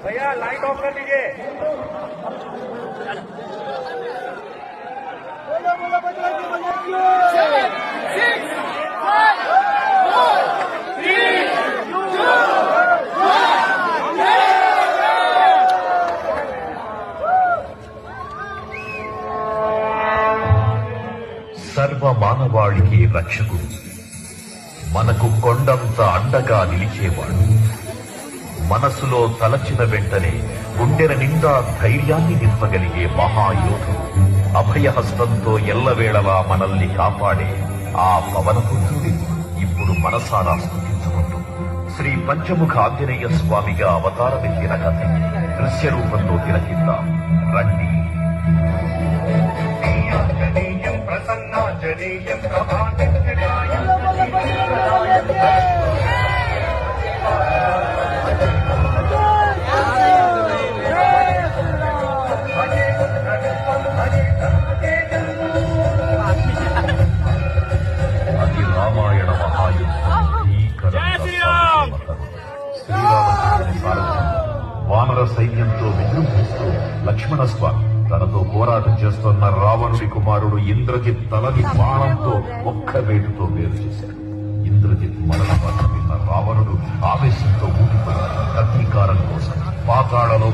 भैया light of कर लीजिए। సర్వ మానవాళికి రక్షకుడు, మనకు కొండంత అండగా నిలిచేవాడు, మనసులో తలచిన వెంటనే గుండెల నిండా ధైర్యాన్ని నింపగలిగే మహాయోధుడు, అభయహస్తంతో ఎల్లవేళలా మనల్ని కాపాడే ఆ పవనపుత్రుడి ఇప్పుడు మనసారా స్తుతించుకుంటూ శ్రీ పంచముఖ ఆంజనేయ స్వామిగా అవతారమెత్తిన కథ దృశ్య రూపంలో తిలకిద్దాం రండి. అది రామాయణ మహాయుద్ధం, శ్రీరామచంద్రుని సారథ్యం వానర సైన్యంతో విజృంభిస్తూ లక్ష్మణస్వామి తనతో పోరాటం చేస్తున్న రావణుడి కుమారుడు ఇంద్రజిత్ తలని బాణంతో ఒక్క వేటుతో వేరు చేశాడు. ఇంద్రజిత్ మరణ వార్త విన్న రావణుడు ఆవేశంతో ఊడిపోయాడు. అగ్నికారం కోసం పాతాళలో